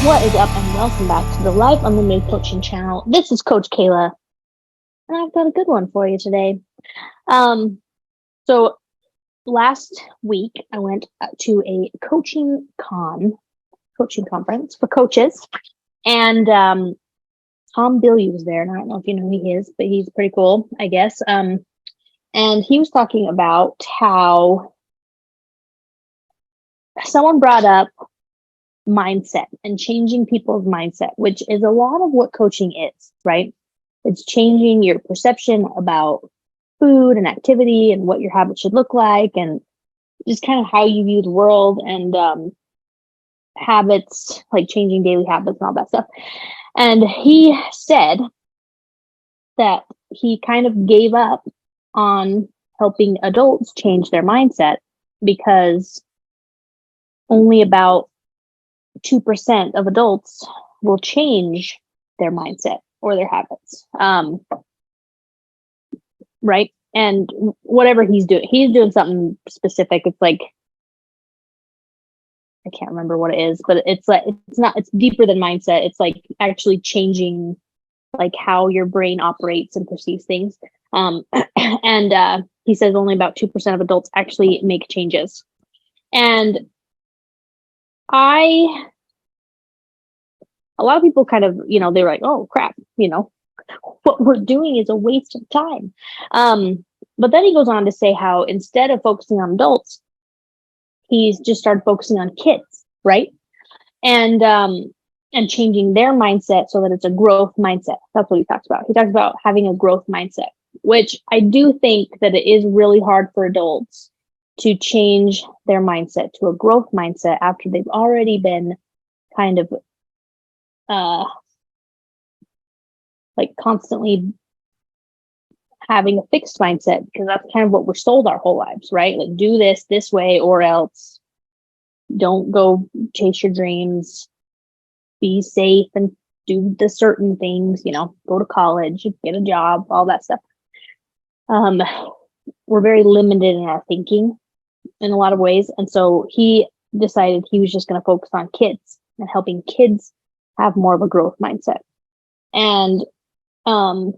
What is up, and welcome back to the Life Unlimited Coaching channel. This is Coach Kayla, and I've got a good one for you today. So last week I went to a coaching conference for coaches, and Tom Bilyeu was there, and I don't know if you know who he is, but he's pretty cool, I guess. And he was talking about how someone brought up mindset and changing people's mindset, which is a lot of what coaching is, right? It's changing your perception about food and activity and what your habits should look like, and just kind of how you view the world, and habits, like changing daily habits and all that stuff. And he said that he kind of gave up on helping adults change their mindset because only about 2% of adults will change their mindset or their habits. Right? And whatever he's doing something specific. It's like, I can't remember what it is, but it's deeper than mindset. It's like actually changing like how your brain operates and perceives things. And he says only about 2% of adults actually make changes. And a lot of people kind of, they're like, oh crap, what we're doing is a waste of time. But then he goes on to say how instead of focusing on adults, he's just started focusing on kids, right? And changing their mindset so that it's a growth mindset. That's what he talks about. He talks about having a growth mindset, which I do think that it is really hard for adults to change their mindset to a growth mindset after they've already been kind of like constantly having a fixed mindset, because that's kind of what we're sold our whole lives, right? Like, do this way or else, don't go chase your dreams, be safe and do the certain things, go to college, get a job, all that stuff. We're very limited in our thinking in a lot of ways. And so he decided he was just going to focus on kids and helping kids have more of a growth mindset. And the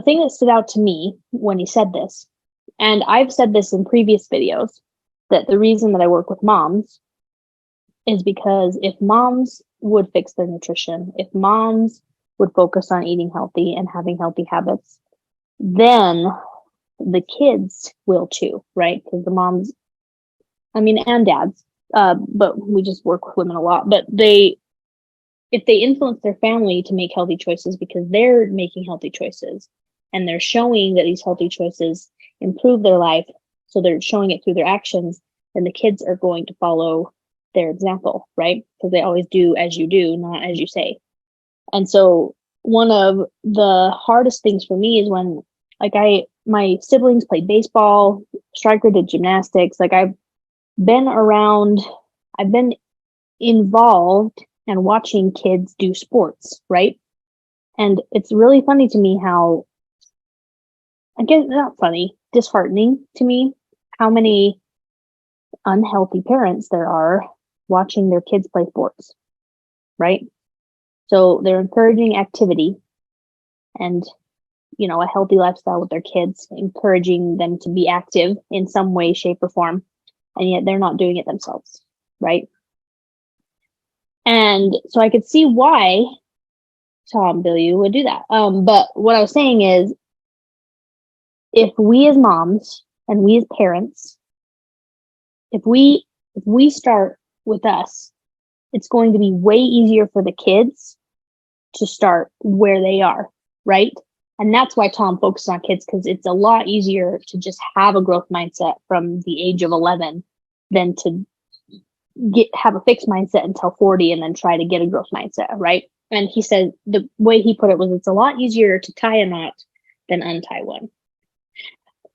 thing that stood out to me when he said this, and I've said this in previous videos, that the reason that I work with moms is because if moms would fix their nutrition, if moms would focus on eating healthy and having healthy habits, then the kids will too, right? Because the moms, and dads, but we just work with women a lot, but if they influence their family to make healthy choices because they're making healthy choices and they're showing that these healthy choices improve their life, so they're showing it through their actions, then the kids are going to follow their example, right? Because they always do as you do, not as you say. And so one of the hardest things for me is when, like, my siblings played baseball, Striker did gymnastics. Like, I've been involved and watching kids do sports, right? And it's really funny to me how, I guess not funny, disheartening to me, how many unhealthy parents there are watching their kids play sports, right? So they're encouraging activity and, a healthy lifestyle with their kids, encouraging them to be active in some way, shape, or form, and yet they're not doing it themselves, right? And so I could see why Tom Bilyeu would do that. But what I was saying is, if we as moms and we as parents, if we start with us, it's going to be way easier for the kids to start where they are, right? And that's why Tom focuses on kids, because it's a lot easier to just have a growth mindset from the age of 11 than to have a fixed mindset until 40 and then try to get a growth mindset, right? And he said the way he put it was, it's a lot easier to tie a knot than untie one,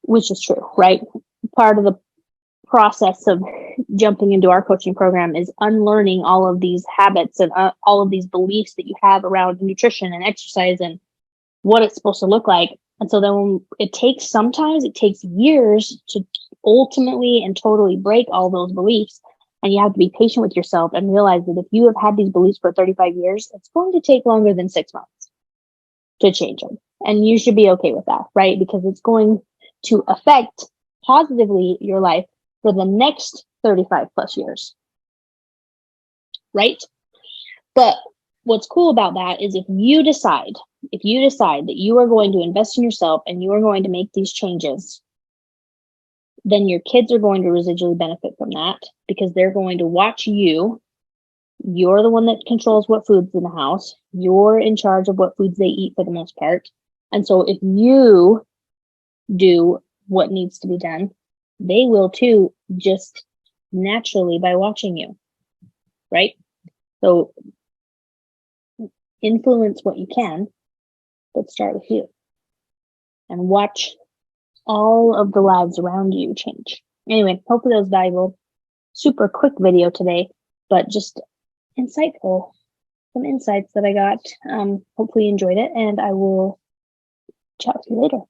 which is true, right? Part of the process of jumping into our coaching program is unlearning all of these habits and all of these beliefs that you have around nutrition and exercise and what it's supposed to look like. And so then sometimes it takes years to ultimately and totally break all those beliefs. And you have to be patient with yourself and realize that if you have had these beliefs for 35 years, it's going to take longer than 6 months to change them. And you should be okay with that, right? Because it's going to affect positively your life for the next 35 plus years, right? But what's cool about that is if you decide that you are going to invest in yourself and you are going to make these changes, then your kids are going to residually benefit from that because they're going to watch you. You're the one that controls what food's in the house. You're in charge of what foods they eat for the most part. And so if you do what needs to be done, they will too, just naturally by watching you, right? So influence what you can, but start with you and watch all of the lives around you change. Anyway, hopefully that was valuable. Super quick video today, but just insightful. Some insights that I got. Hopefully you enjoyed it, and I will chat with you later.